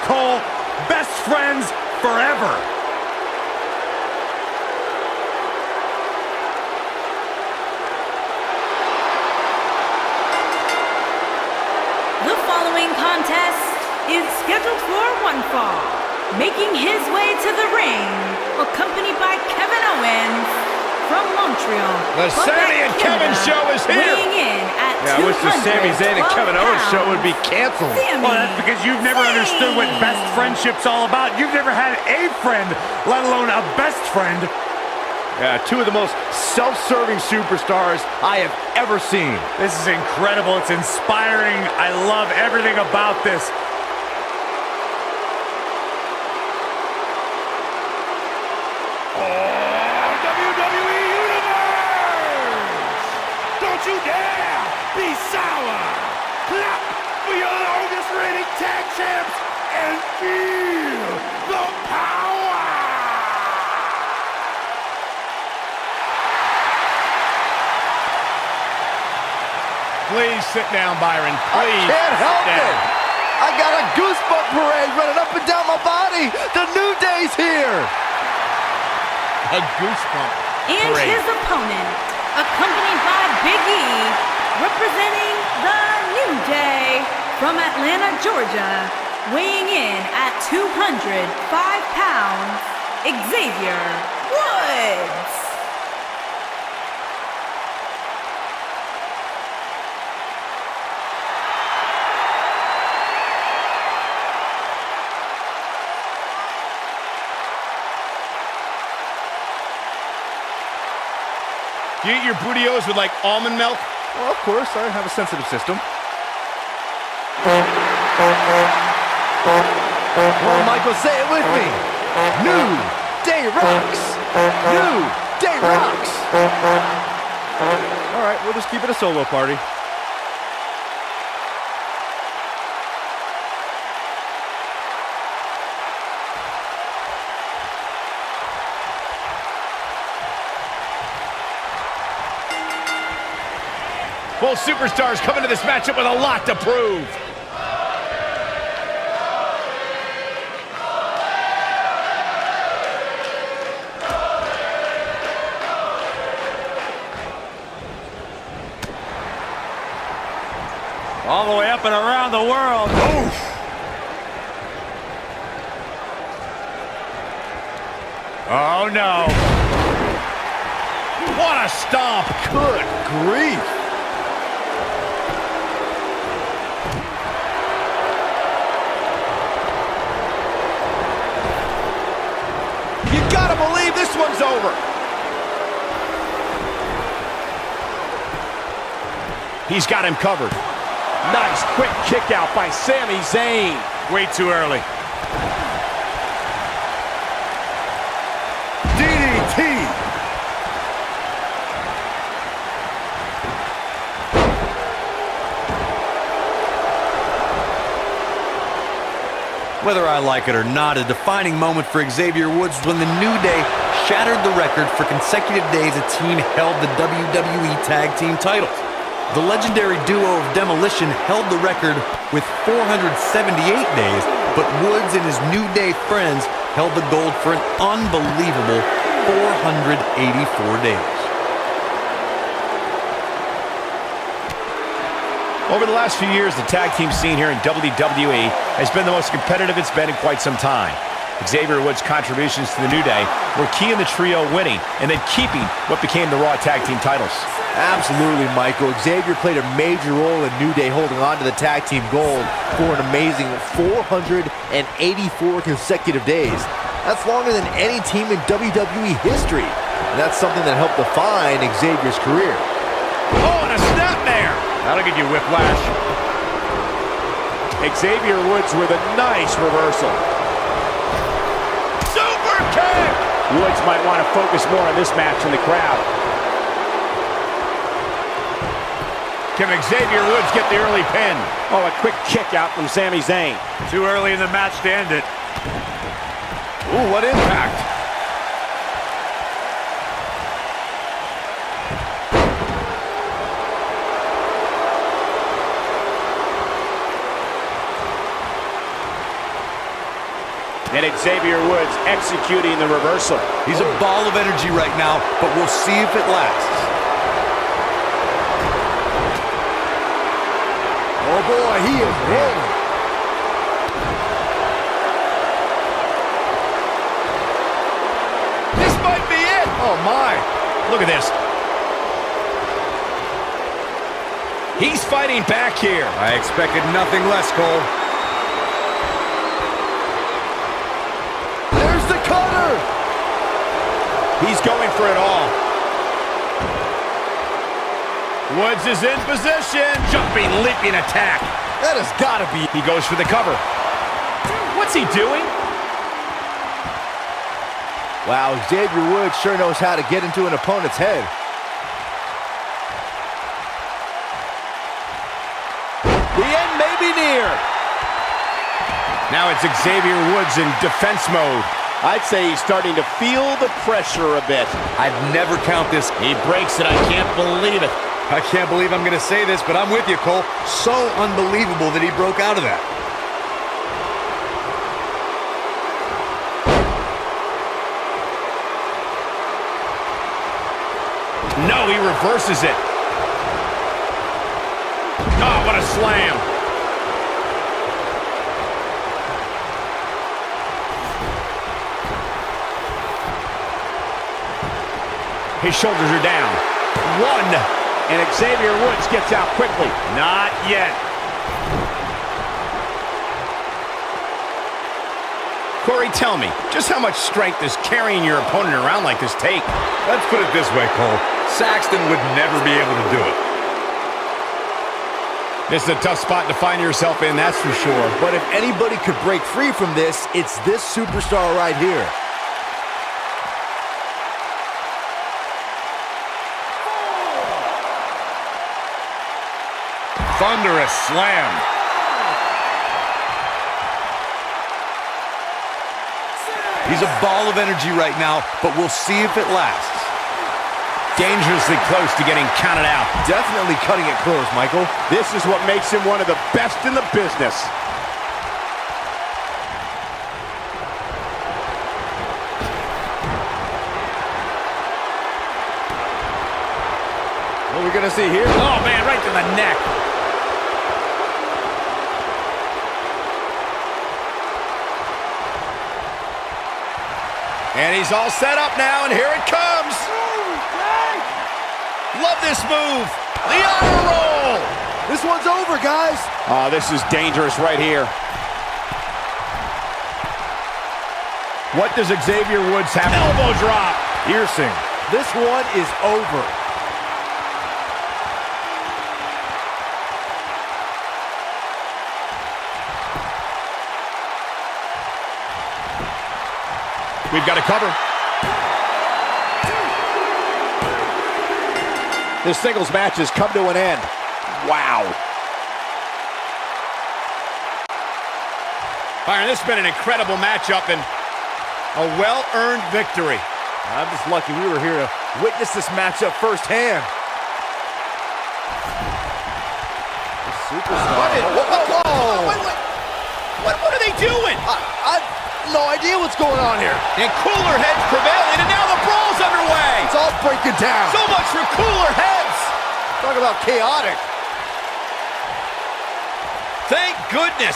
Cole, best friends forever. The following contest is scheduled for one fall. Making his way to the ring, accompanied by Kevin Owens from Montreal. The Sami and Kevin show is here. Weighing in at I wish the Sami, Zayn, and Kevin Owens show would be canceled. Well, that's because you've never understood what best friendship's all about. You've never had a friend, let alone a best friend. Yeah, two of the most self-serving superstars I have ever seen. This is incredible. It's inspiring. I love everything about this. WWE Universe! Don't you dare be sour! Clap for your longest reigning tag champs and feel the power! Please sit down, Byron. Please. I can't help it. I got a goosebump parade running up and down my body. The New Day's here. A goosebump And parade. his opponent, accompanied by Big E, representing the New Day from Atlanta, Georgia, weighing in at 205 pounds, Xavier Woods. Do you eat your burritos with, like, almond milk? Well, of course, I have a sensitive system. Well, Michael, say it with me. New Day rocks. New Day rocks. All right, we'll just keep it a solo party. Both superstars come into this matchup with a lot to prove. All the way up and around the world. Oof. Oh, no. What a stomp. Good grief. You gotta believe this one's over. He's got him covered. Nice quick kick out by Sami Zayn. Way too early. DDT. Whether I like it or not, a defining moment for Xavier Woods was when the New Day shattered the record for consecutive days a team held the WWE Tag Team titles. The legendary duo of Demolition held the record with 478 days, but Woods and his New Day friends held the gold for an unbelievable 484 days. Over the last few years, the tag team scene here in WWE has been the most competitive it's been in quite some time. Xavier Woods' contributions to the New Day were key in the trio winning and then keeping what became the Raw Tag Team titles. Absolutely, Michael. Xavier played a major role in New Day holding on to the tag team gold for an amazing 484 consecutive days. That's longer than any team in WWE history. And that's something that helped define Xavier's career. Oh, and a snapmare! That'll give you whiplash. Xavier Woods with a nice reversal. Super kick! Woods might want to focus more on this match in the crowd. Can Xavier Woods get the early pin? Oh, a quick kick out from Sami Zayn. Too early in the match to end it. Ooh, what impact! And Xavier Woods executing the reversal. He's a ball of energy right now, but we'll see if it lasts. Oh boy, he is rolling. This might be it. Oh my. Look at this. He's fighting back here. I expected nothing less, Cole. There's the cutter. He's going for it all. Woods is in position. Jumping, leaping attack. That has got to be. He goes for the cover. What's he doing? Wow, Xavier Woods sure knows how to get into an opponent's head. The end may be near. Now it's Xavier Woods in defense mode. I'd say he's starting to feel the pressure a bit. I'd never count this. He breaks it. I can't believe it. I can't believe I'm going to say this, but I'm with you, Cole. So unbelievable that he broke out of that. No, he reverses it. Oh, what a slam. His shoulders are down. One. And Xavier Woods gets out quickly. Not yet. Corey, tell me, just how much strength does carrying your opponent around like this take? Let's put it this way, Cole. Saxton would never be able to do it. This is a tough spot to find yourself in, that's for sure. But if anybody could break free from this, it's this superstar right here. Thunderous slam. He's a ball of energy right now, but we'll see if it lasts. Dangerously close to getting counted out. Definitely cutting it close, Michael. This is what makes him one of the best in the business. What are we going to see here? Oh, man, right to the neck. And he's all set up now, and here it comes. Love this move. The honor roll. This one's over, guys. Oh, this is dangerous right here. What does Xavier Woods have? Elbow drop. Piercing. This one is over. We've got a cover. This singles match has come to an end. Wow. Byron, this has been an incredible matchup and a well-earned victory. I'm just lucky we were here to witness this matchup firsthand. The superstar. What are they doing? I have no idea what's going on here. And cooler heads prevailing, and now the brawl's underway. It's all breaking down. So much for cooler heads. Talk about chaotic. Thank goodness.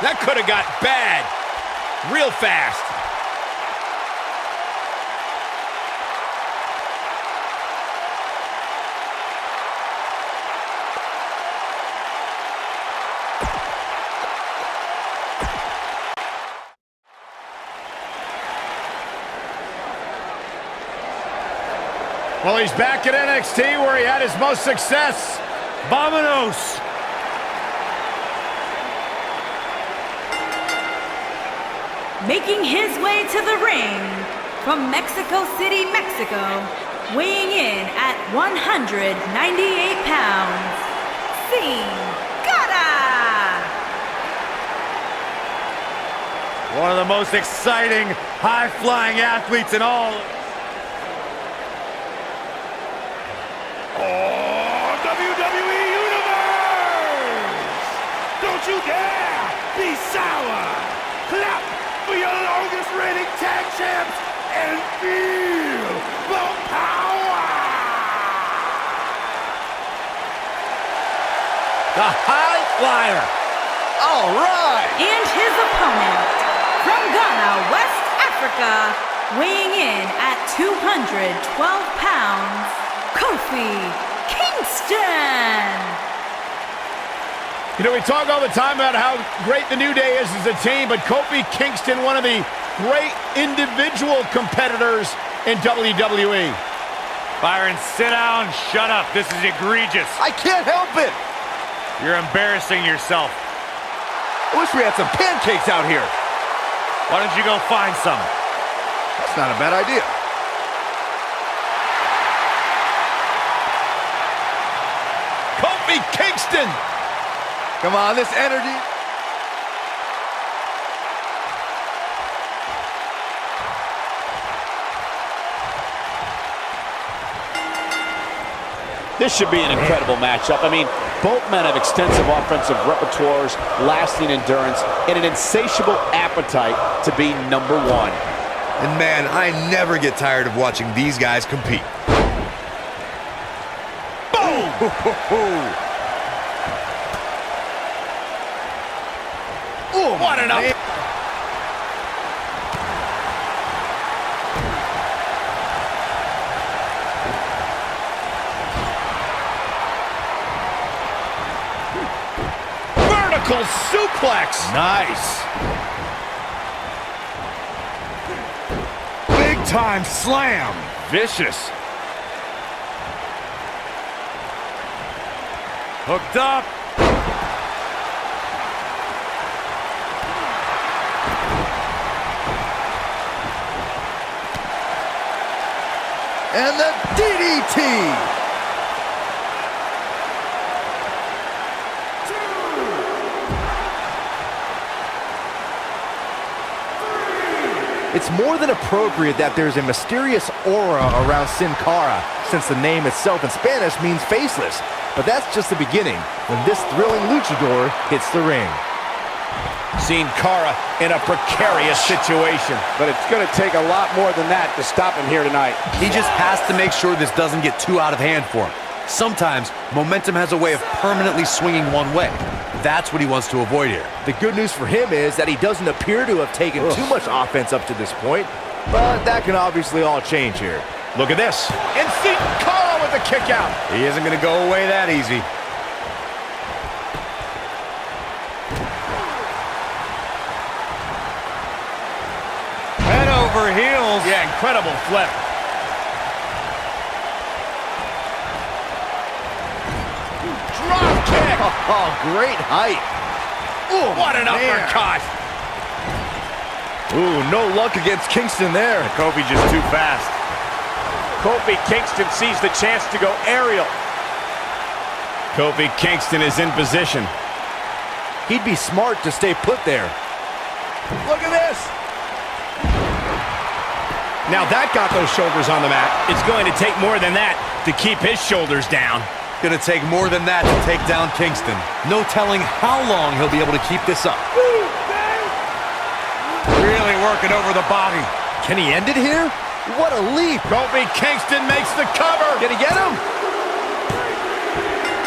That could have got bad real fast. Well, he's back at NXT where he had his most success. Vamonos. Making his way to the ring from Mexico City, Mexico, weighing in at 198 pounds, Cara! One of the most exciting, high-flying athletes in all. WWE Universe! Don't you dare be sour! Clap for your your longest reigning tag champs and feel the power. The high flyer. All right. And his opponent, from Ghana, West Africa, weighing in at 212 pounds, Kofi Kingston. You know, we talk all the time about how great the New Day is as a team, but Kofi Kingston, one of the great individual competitors in WWE. Byron, sit down, shut up. This is egregious. I can't help it. You're embarrassing yourself. I wish we had some pancakes out here. Why don't you go find some? That's not a bad idea. Kofi Kingston. Come on, this energy. This should be an incredible matchup. I mean, both men have extensive offensive repertoires, lasting endurance, and an insatiable appetite to be number one. And man, I never get tired of watching these guys compete. Boom! Oh, what an up! Vertical suplex! Nice. Big time slam. Vicious. Hooked up. And the DDT. It's more than appropriate that there's a mysterious aura around Sin Cara, since the name itself in Spanish means faceless. But that's just the beginning, when this thrilling luchador hits the ring. Seen Cara in a precarious situation. But it's going to take a lot more than that to stop him here tonight. He just has to make sure this doesn't get too out of hand for him. Sometimes, momentum has a way of permanently swinging one way. That's what he wants to avoid here. The good news for him is that he doesn't appear to have taken too much offense up to this point, but that can obviously all change here. Look at this. And see Cara with the kick out. He isn't going to go away that easy. Head over heels. Yeah, incredible flip. Drop kick. Oh, great height. Ooh, what an uppercut. Ooh, no luck against Kingston there. Kofi just too fast. Kofi Kingston sees the chance to go aerial. Kofi Kingston is in position. He'd be smart to stay put there. Look at this. Now that got those shoulders on the mat. It's going to take more than that to keep his shoulders down. Going to take more than that to take down Kingston. No telling how long he'll be able to keep this up. Really working over the body. Can he end it here? What a leap. Kofi Kingston makes the cover. Can he get him?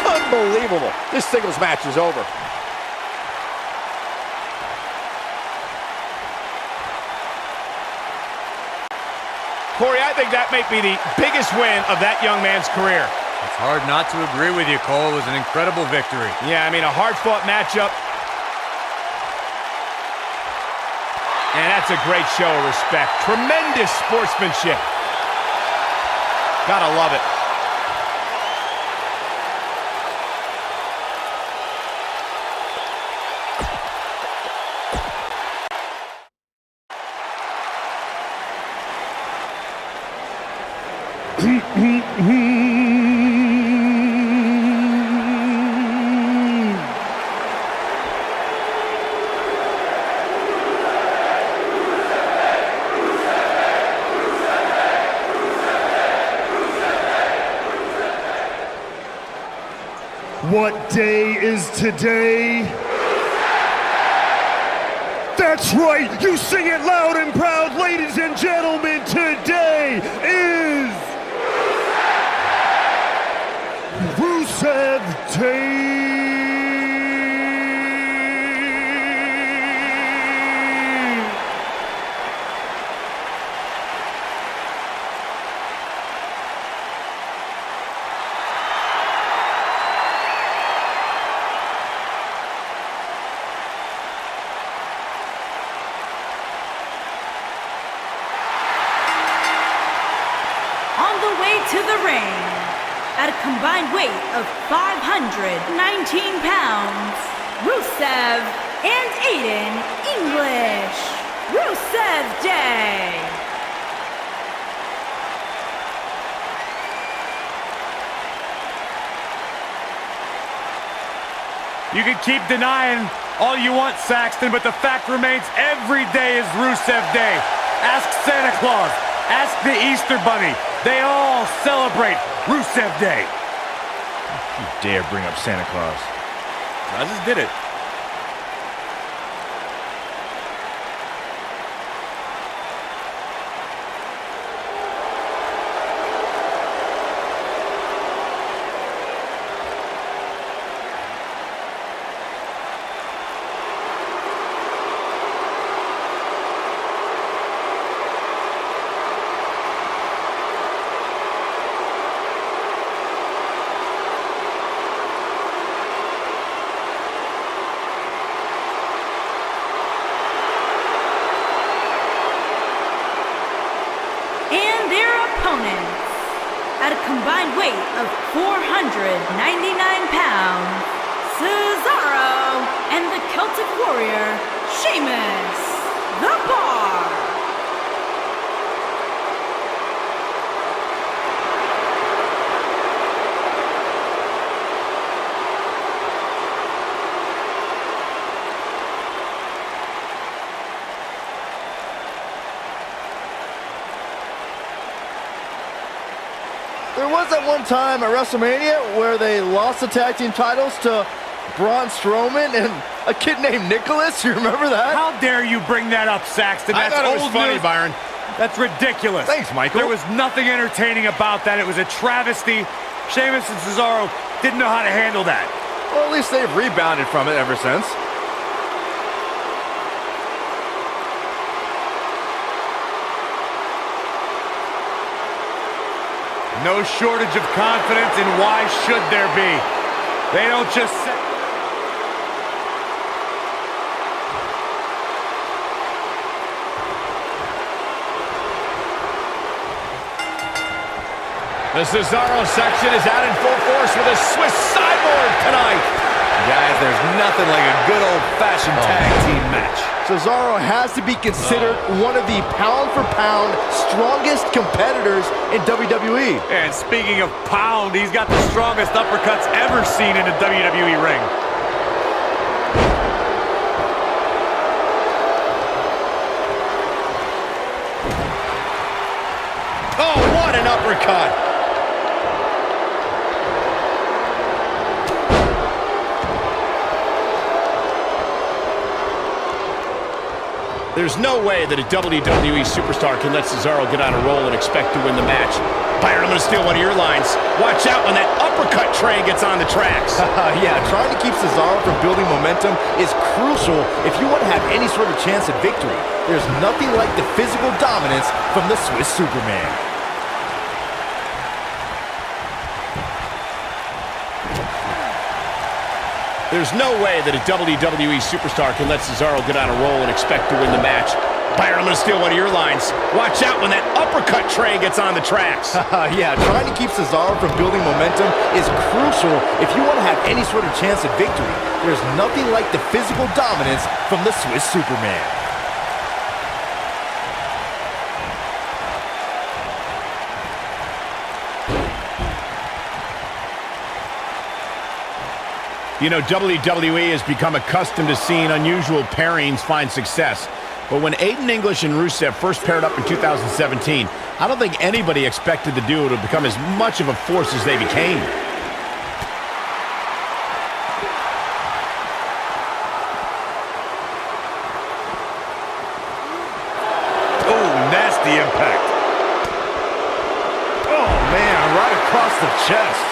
Unbelievable. This singles match is over. Corey, I think that may be the biggest win of that young man's career. It's hard not to agree with you, Cole. It was an incredible victory. Yeah, I mean, a hard-fought matchup. And that's a great show of respect. Tremendous sportsmanship. Gotta love it. What day is today? That's right, you sing it loud and proud, ladies and gentlemen. Today is Rusev Day. To the ring, at a combined weight of 519 pounds, Rusev and Aiden English. Rusev Day. You can keep denying all you want, Saxton, but the fact remains every day is Rusev Day. Ask Santa Claus. Ask the Easter Bunny. They all celebrate Rusev Day. You dare bring up Santa Claus. I just did it. At a combined weight of 499 pounds, Cesaro and the Celtic Warrior, Sheamus, the Bar. There was that one time at WrestleMania where they lost the tag team titles to Braun Strowman and a kid named Nicholas. You remember that? How dare you bring that up, Saxton? I thought it was funny, news. Byron. That's ridiculous. Thanks, Michael. There was nothing entertaining about that. It was a travesty. Sheamus and Cesaro didn't know how to handle that. Well, at least they've rebounded from it ever since. No shortage of confidence, and why should there be? They don't just say... The Cesaro section is out in full force with a Swiss sideboard tonight. Guys, there's nothing like a good old-fashioned tag team match. Cesaro has to be considered one of the pound-for-pound strongest competitors in WWE. And speaking of pound, he's got the strongest uppercuts ever seen in a WWE ring. Oh, what an uppercut! There's no way that a WWE superstar can let Cesaro get on a roll and expect to win the match. Byron, I'm going to steal one of your lines. Watch out when that uppercut train gets on the tracks. Yeah, trying to keep Cesaro from building momentum is crucial if you want to have any sort of chance at victory. There's nothing like the physical dominance from the Swiss Superman. There's no way that a WWE superstar can let Cesaro get on a roll and expect to win the match. Byron, I'm going to steal one of your lines. Watch out when that uppercut train gets on the tracks. Yeah, trying to keep Cesaro from building momentum is crucial if you want to have any sort of chance at victory. There's nothing like the physical dominance from the Swiss Superman. You know, WWE has become accustomed to seeing unusual pairings find success. But when Aiden English and Rusev first paired up in 2017, I don't think anybody expected the duo to become as much of a force as they became. across the chest.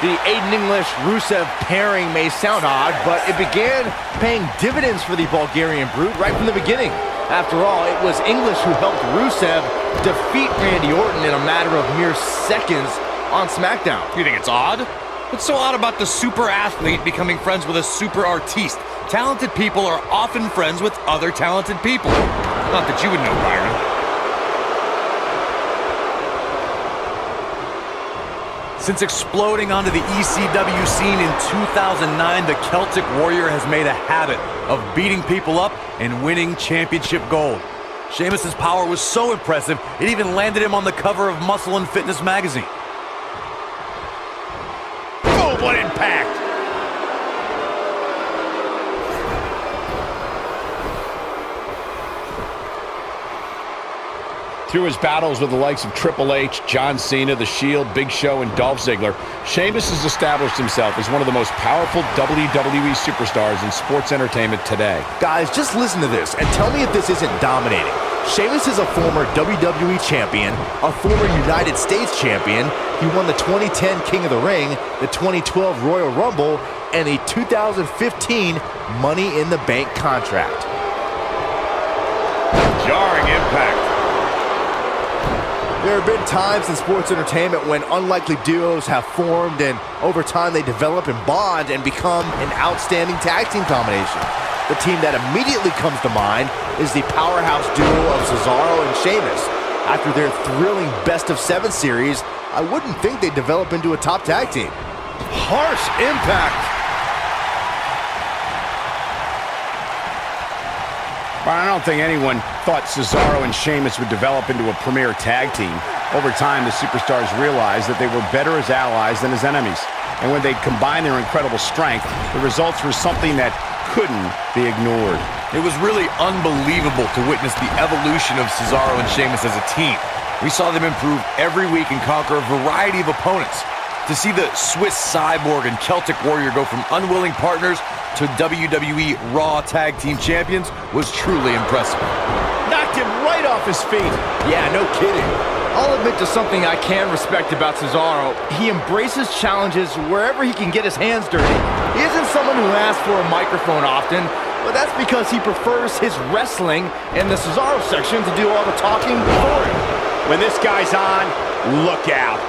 The Aiden English-Rusev pairing may sound odd, but it began paying dividends for the Bulgarian Brute right from the beginning. After all, it was English who helped Rusev defeat Randy Orton in a matter of mere seconds on Smackdown. You think it's odd? What's so odd about the super athlete becoming friends with a super artiste? Talented people are often friends with other talented people. Not that you would know, Byron. Since exploding onto the ECW scene in 2009, the Celtic Warrior has made a habit of beating people up and winning championship gold. Sheamus's power was so impressive, it even landed him on the cover of Muscle and Fitness magazine. Oh, what impact! Through his battles with the likes of Triple H, John Cena, The Shield, Big Show, and Dolph Ziggler, Sheamus has established himself as one of the most powerful WWE superstars in sports entertainment today. Guys, just listen to this and tell me if this isn't dominating. Sheamus is a former WWE champion, a former United States champion. He won the 2010 King of the Ring, the 2012 Royal Rumble, and the 2015 Money in the Bank contract. Jarring impact. There have been times in sports entertainment when unlikely duos have formed, and over time they develop and bond and become an outstanding tag team combination. The team that immediately comes to mind is the powerhouse duo of Cesaro and Sheamus. After their thrilling best-of-7 series, I wouldn't think they'd develop into a top tag team. Harsh impact. But I don't think anyone thought Cesaro and Sheamus would develop into a premier tag team. Over time, the superstars realized that they were better as allies than as enemies. And when they combined their incredible strength, the results were something that couldn't be ignored. It was really unbelievable to witness the evolution of Cesaro and Sheamus as a team. We saw them improve every week and conquer a variety of opponents. To see the Swiss Cyborg and Celtic Warrior go from unwilling partners to WWE Raw Tag Team Champions was truly impressive. Knocked him right off his feet. Yeah, no kidding. I'll admit to something I can respect about Cesaro. He embraces challenges wherever he can get his hands dirty. He isn't someone who asks for a microphone often, but that's because he prefers his wrestling in the Cesaro section to do all the talking for him. When this guy's on, look out.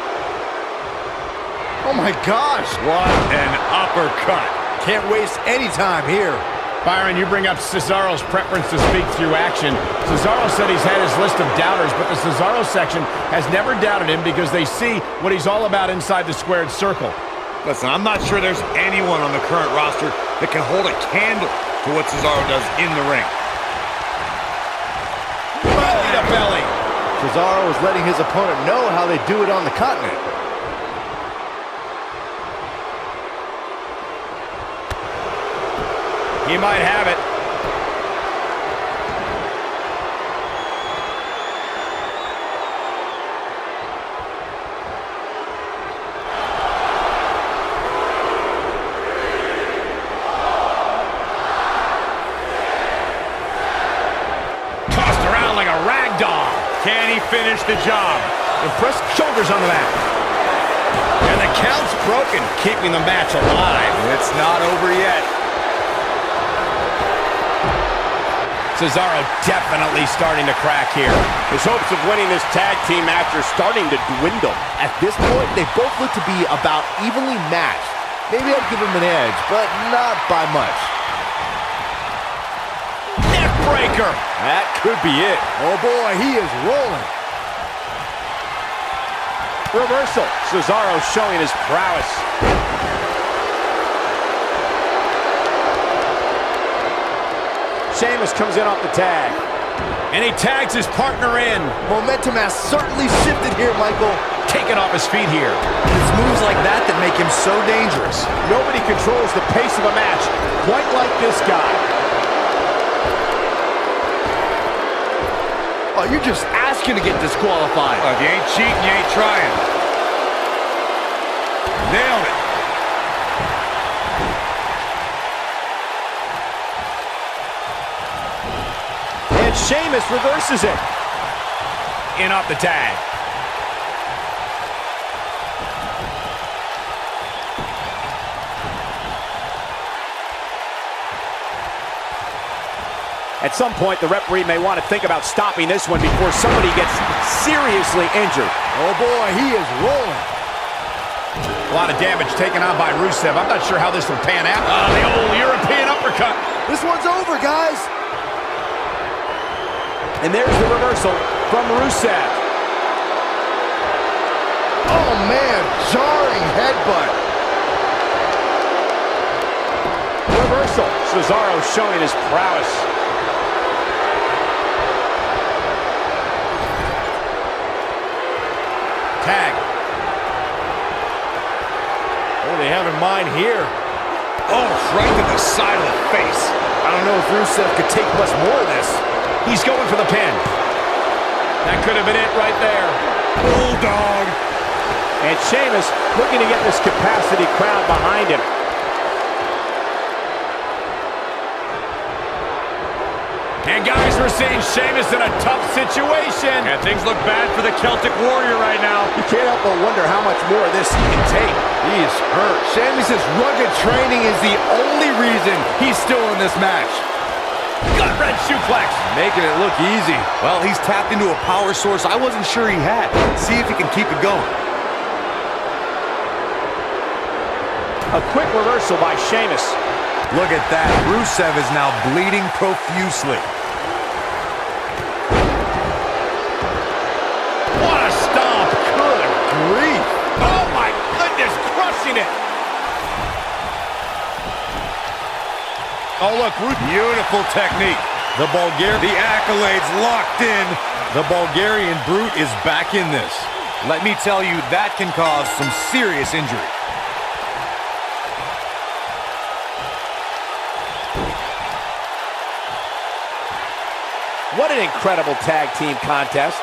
Oh my gosh, What an uppercut. can't waste any time here. Byron, you bring up Cesaro's preference to speak through action. Cesaro said he's had his list of doubters, but the Cesaro section has never doubted him because they see what he's all about inside the squared circle. Listen, I'm not sure there's anyone on the current roster that can hold a candle to what Cesaro does in the ring. Belly to belly. Cesaro is letting his opponent know how they do it on the continent. He might have it. Tossed around like a rag doll. Can he finish the job? Impressive shoulders on the mat. And the count's broken, keeping the match alive. It's not over yet. Cesaro definitely starting to crack here. His hopes of winning this tag team match are starting to dwindle. At this point, they both look to be about evenly matched. Maybe I'd give him an edge, but not by much. Neck breaker. That could be it. Oh boy, he is rolling. Reversal. Cesaro showing his prowess. Sheamus comes in off the tag. And he tags his partner in. Momentum has certainly shifted here, Michael. Taken off his feet here. It's moves like that that make him so dangerous. Nobody controls the pace of a match quite like this guy. Oh, you're just asking to get disqualified. If you ain't cheating, you ain't trying. Nailed it. And Sheamus reverses it. In off the tag. At some point, the referee may want to think about stopping this one before somebody gets seriously injured. Oh boy, he is rolling. A lot of damage taken on by Rusev. I'm not sure how this will pan out. The old European uppercut. This one's over, guys. And there's the reversal from Rusev. Oh man, jarring headbutt. Reversal. Cesaro showing his prowess. Tag. What do they have in mind here? Oh, right to the side of the face. I don't know if Rusev could take much more of this. He's going for the pin. That could have been it right there. Bulldog. And Sheamus looking to get this capacity crowd behind him. And guys, we're seeing Sheamus in a tough situation. And things look bad for the Celtic Warrior right now. You can't help but wonder how much more of this he can take. He is hurt. Sheamus' rugged training is the only reason he's still in this match. Gut wrench suplex. Making it look easy. Well, he's tapped into a power source I wasn't sure he had. See if he can keep it going. A quick reversal by Sheamus. Look at that. Rusev is now bleeding profusely. What a stomp. Good grief. Oh my goodness, crushing it. Oh look, beautiful technique. The accolades locked in. The Bulgarian Brute is back in this. Let me tell you, that can cause some serious injury. What an incredible tag team contest.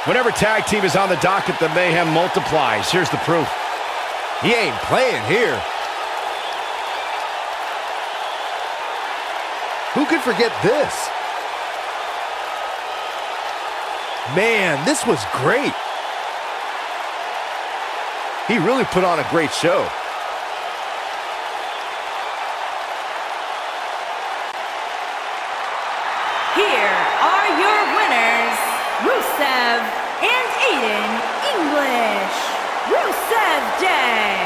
Whenever tag team is on the docket, the mayhem multiplies. Here's the proof. He ain't playing here. Who could forget this? Man, this was great. He really put on a great show. Here are your winners, Rusev and Aiden English. Rusev Day.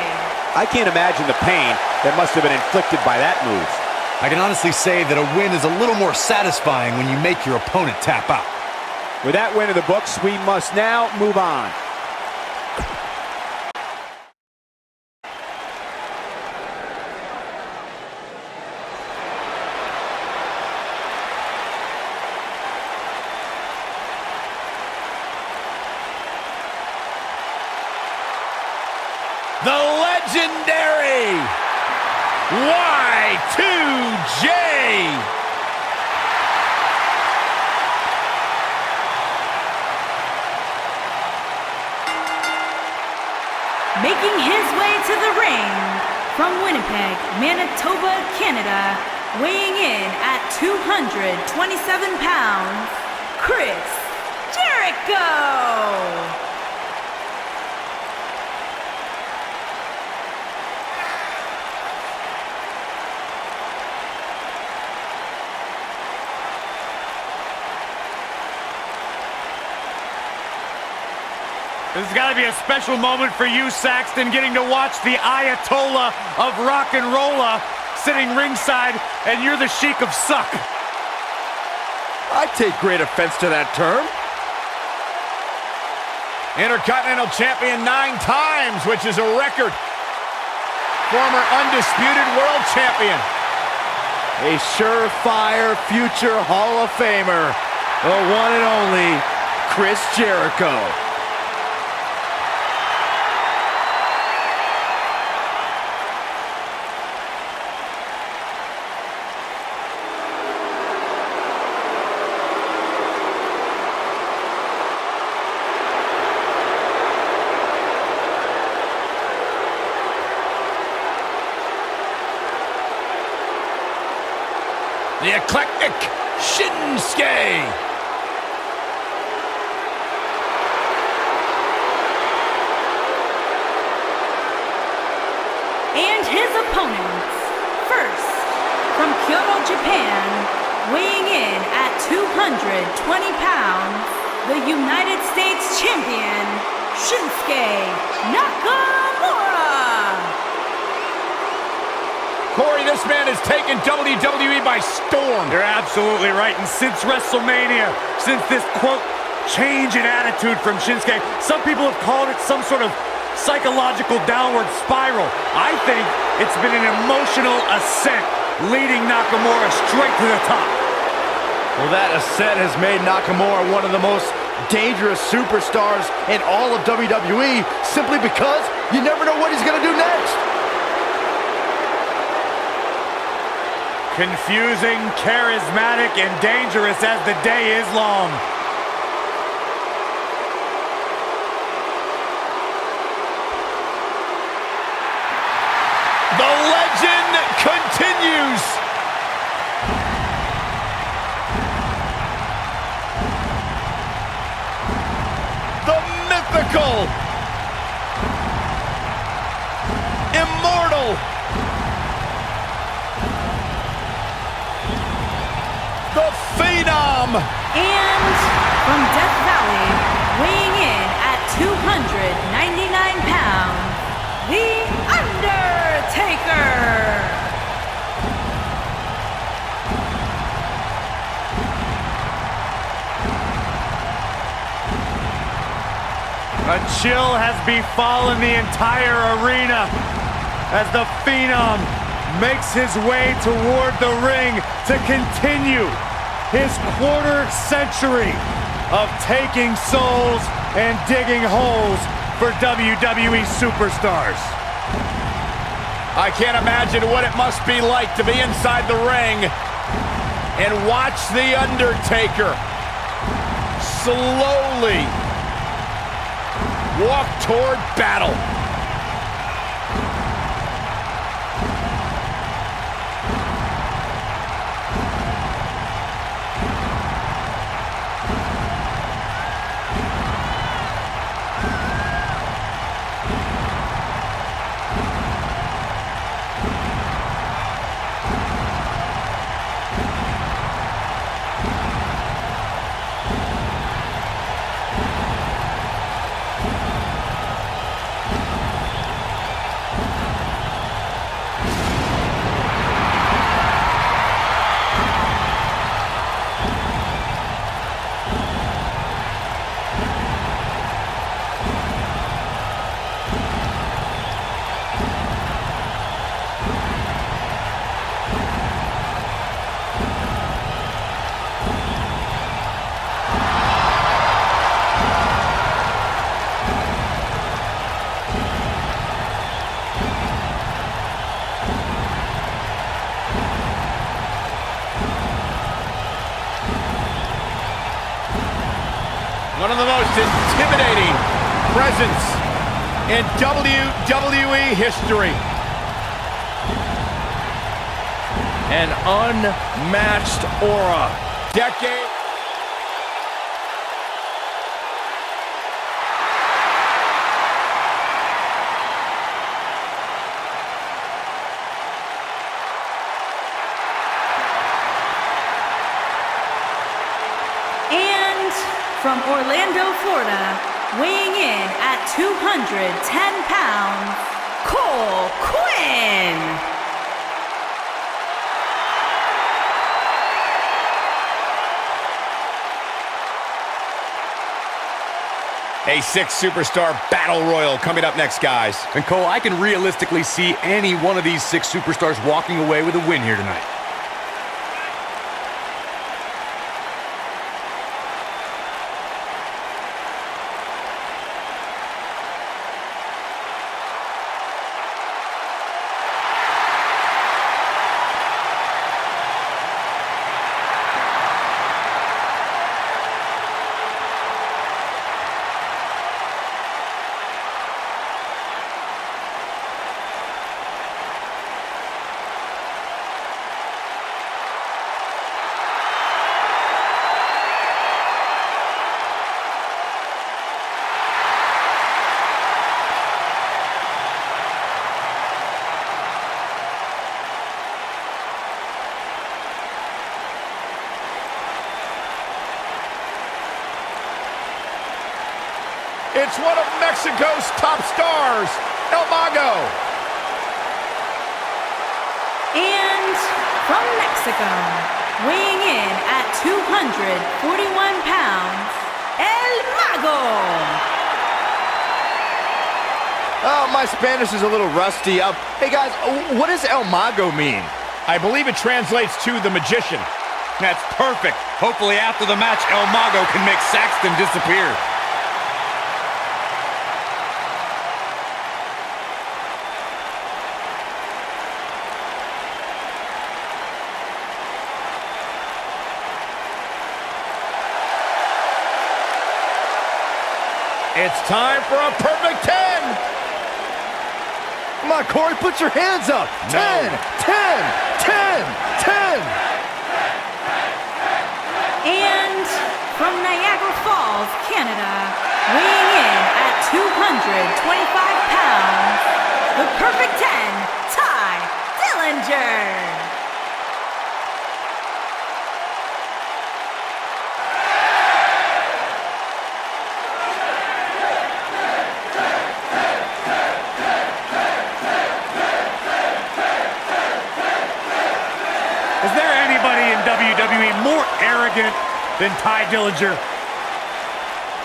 I can't imagine the pain that must have been inflicted by that move. I can honestly say that a win is a little more satisfying when you make your opponent tap out. With that win in the books, we must now move on. The legendary Y2J. Making his way to the ring from Winnipeg, Manitoba, Canada, weighing in at 227 pounds, Chris Jericho. This has got to be a special moment for you, Saxton, getting to watch the Ayatollah of rock and rolla sitting ringside, and you're the Sheik of Suck. I take great offense to that term. Intercontinental Champion 9 times, which is a record. Former undisputed world champion. A surefire future Hall of Famer. The one and only Chris Jericho. The eclectic Shinsuke. And his opponents, first, from Japan, weighing in at 220 pounds, the United States Champion, Shinsuke Nakamura. Corey, this man has taken WWE by storm. You're absolutely right. And since WrestleMania, since this, quote, change in attitude from Shinsuke, some people have called it some sort of psychological downward spiral. I think it's been an emotional ascent, leading Nakamura straight to the top. Well, that ascent has made Nakamura one of the most dangerous superstars in all of WWE, simply because you never know what he's going to do next. Confusing, charismatic, and dangerous as the day is long. The legend continues. The mythical, immortal, the phenom. And from Death Valley, weighing in at 299 pounds, The Undertaker. A chill has befallen the entire arena as the Phenom makes his way toward the ring to continue his quarter century of taking souls and digging holes for WWE superstars. I can't imagine what it must be like to be inside the ring and watch The Undertaker slowly walk toward battle. One of the most intimidating presence in WWE history. An unmatched aura. Decade. From Orlando, Florida, weighing in at 210 pounds, Cole Quinn. A six-superstar battle royal coming up next, guys. And Cole, I can realistically see any one of these six superstars walking away with a win here tonight. It's one of Mexico's top stars, El Mago. And from Mexico, weighing in at 241 pounds, El Mago. Oh, my Spanish is a little rusty. Hey guys, what does El Mago mean? I believe it translates to the magician. That's perfect. Hopefully after the match, El Mago can make Saxton disappear. It's time for a perfect 10. Come on, Corey, put your hands up. 10, 10, 10, 10. And from Niagara Falls, Canada, weighing in at 225 pounds, the perfect 10, Ty Dillinger. Is there anybody in WWE more arrogant than Ty Dillinger?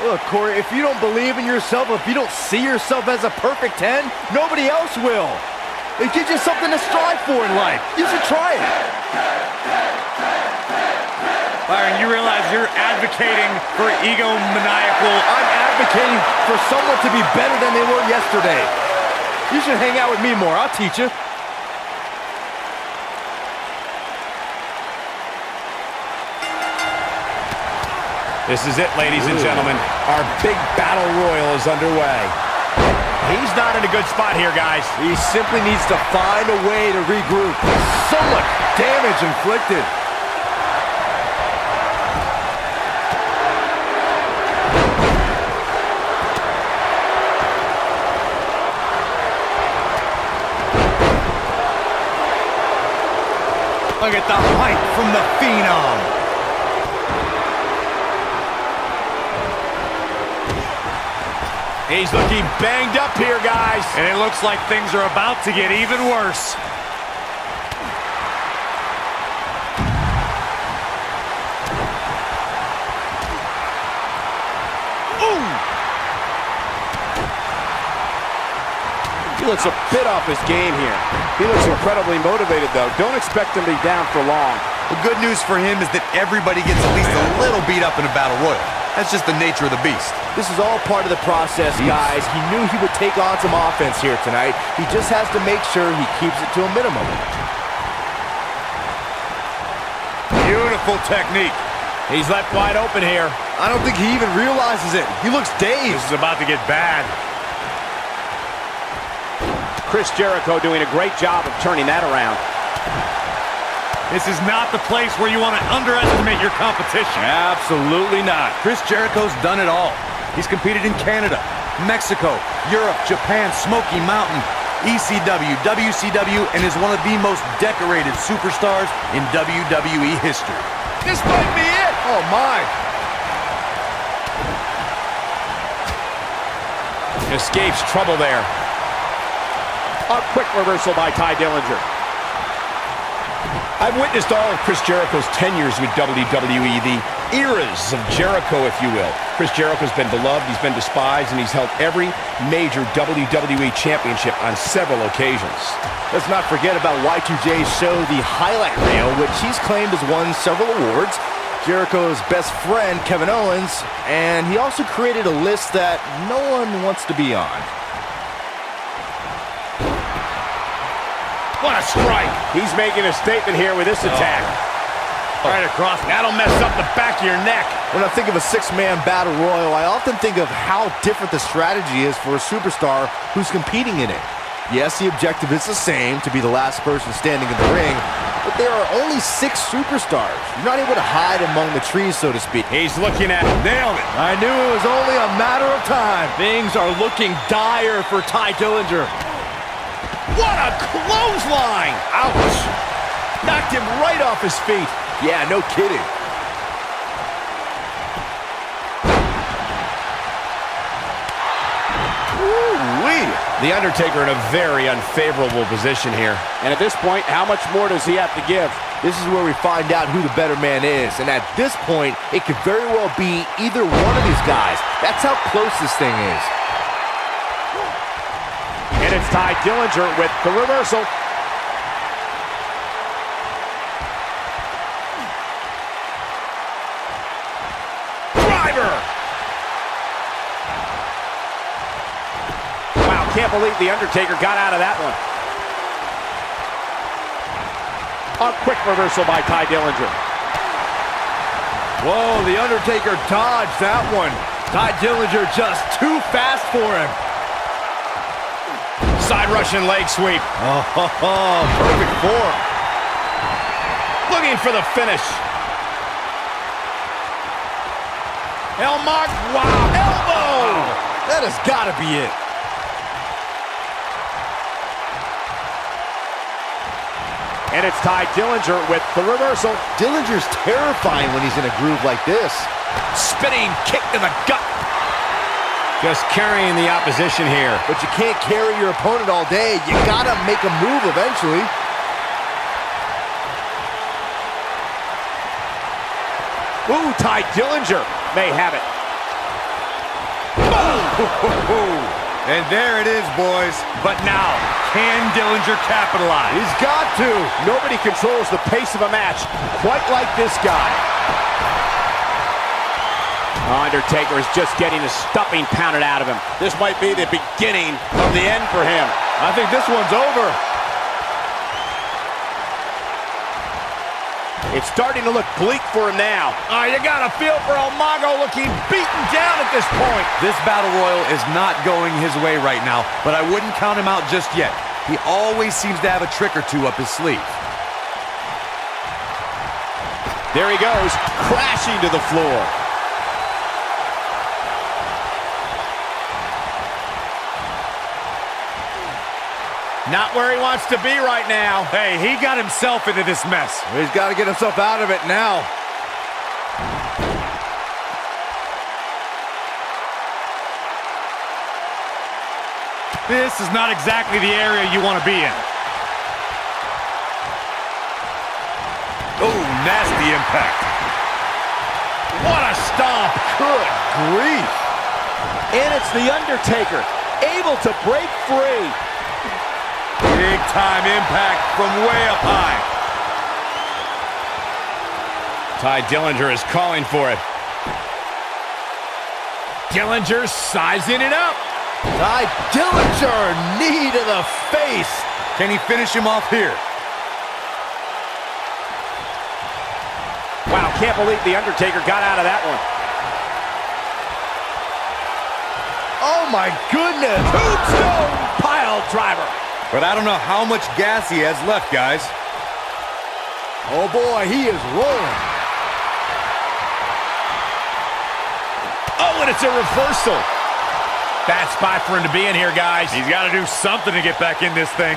Look, Corey, if you don't believe in yourself, if you don't see yourself as a perfect 10, nobody else will. It gives you something to strive for in life. You should try it. Byron, you realize you're advocating for egomaniacal... I'm advocating for someone to be better than they were yesterday. You should hang out with me more. I'll teach you. This is it, ladies and gentlemen. Our big battle royal is underway. He's not in a good spot here, guys. He simply needs to find a way to regroup. So much damage inflicted. Look at the height from the Phenom. He's looking banged up here, guys. And it looks like things are about to get even worse. Ooh! He looks a bit off his game here. He looks incredibly motivated, though. Don't expect him to be down for long. The good news for him is that everybody gets at least a little beat up in a battle royal. That's just the nature of the beast. This is all part of the process, guys. He knew he would take on some offense here tonight. He just has to make sure he keeps it to a minimum. Beautiful technique. He's left wide open here. I don't think he even realizes it. He looks dazed. This is about to get bad. Chris Jericho doing a great job of turning that around. This is not the place where you want to underestimate your competition. Absolutely not. Chris Jericho's done it all. He's competed in Canada, Mexico, Europe, Japan, Smoky Mountain, ECW, WCW, and is one of the most decorated superstars in WWE history. This might be it. Oh, my. Escapes trouble there. A quick reversal by Ty Dillinger. I've witnessed all of Chris Jericho's tenures with WWE, the eras of Jericho, if you will. Chris Jericho's been beloved, he's been despised, and he's held every major WWE championship on several occasions. Let's not forget about Y2J's show, The Highlight Reel, which he's claimed has won several awards. Jericho's best friend, Kevin Owens, and he also created a list that no one wants to be on. What a strike! He's making a statement here with this attack. Right across. That'll mess up the back of your neck. When I think of a six-man battle royal, I often think of how different the strategy is for a superstar who's competing in it. Yes, the objective is the same, to be the last person standing in the ring, but there are only 6 superstars. You're not able to hide among the trees, so to speak. He's looking at it. Nailed it. I knew it was only a matter of time. Things are looking dire for Ty Dillinger. What a clothesline! Ouch! Knocked him right off his feet. Yeah, no kidding. Woo-wee. The Undertaker in a very unfavorable position here. And at this point, how much more does he have to give? This is where we find out who the better man is. And at this point, it could very well be either one of these guys. That's how close this thing is. And it's Ty Dillinger with the reversal. Driver! Wow, can't believe the Undertaker got out of that one. A quick reversal by Ty Dillinger. Whoa, the Undertaker dodged that one. Ty Dillinger just too fast for him. Side Russian leg sweep. Oh, perfect form. Looking for the finish. Elmark, wow, elbow! That has got to be it. And it's Ty Dillinger with the reversal. Dillinger's terrifying when he's in a groove like this. Spinning kick to the gut. Just carrying the opposition here. But you can't carry your opponent all day. You gotta make a move eventually. Ooh, Ty Dillinger may have it. And there it is, boys. But now, can Dillinger capitalize? He's got to. Nobody controls the pace of a match quite like this guy. Undertaker is just getting the stuffing pounded out of him. This might be the beginning of the end for him. I think this one's over. It's starting to look bleak for him now. You got a feel for Umaga looking beaten down at this point. This battle royal is not going his way right now, but I wouldn't count him out just yet. He always seems to have a trick or two up his sleeve. There he goes, crashing to the floor. Not where he wants to be right now. Hey, he got himself into this mess. He's got to get himself out of it now. This is not exactly the area you want to be in. Oh, nasty impact. What a stomp. Good grief. And it's the Undertaker, able to break free. Big time impact from way up high. Ty Dillinger is calling for it. Dillinger sizing it up. Ty Dillinger, knee to the face. Can he finish him off here? Wow, can't believe the Undertaker got out of that one. Oh my goodness. Tombstone pile driver. But I don't know how much gas he has left, guys. Oh boy, he is rolling. Oh, and it's a reversal. Bad spot for him to be in here, guys. He's got to do something to get back in this thing.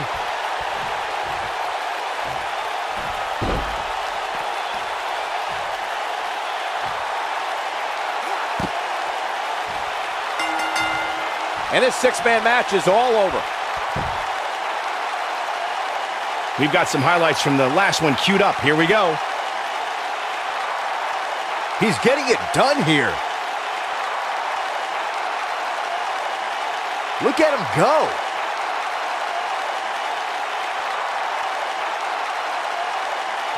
And this six-man match is all over. We've got some highlights from the last one queued up. Here we go. He's getting it done here. Look at him go.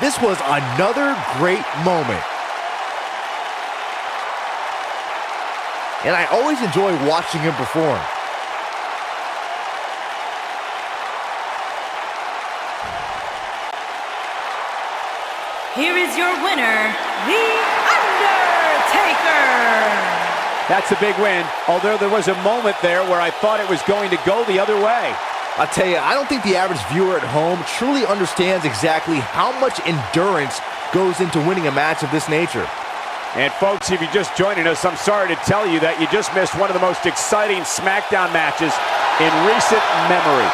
This was another great moment. And I always enjoy watching him perform. Here is your winner, The Undertaker. That's a big win, although there was a moment there where I thought it was going to go the other way. I'll tell you, I don't think the average viewer at home truly understands exactly how much endurance goes into winning a match of this nature. And folks, if you're just joining us, I'm sorry to tell you that you just missed one of the most exciting Smackdown matches in recent memory.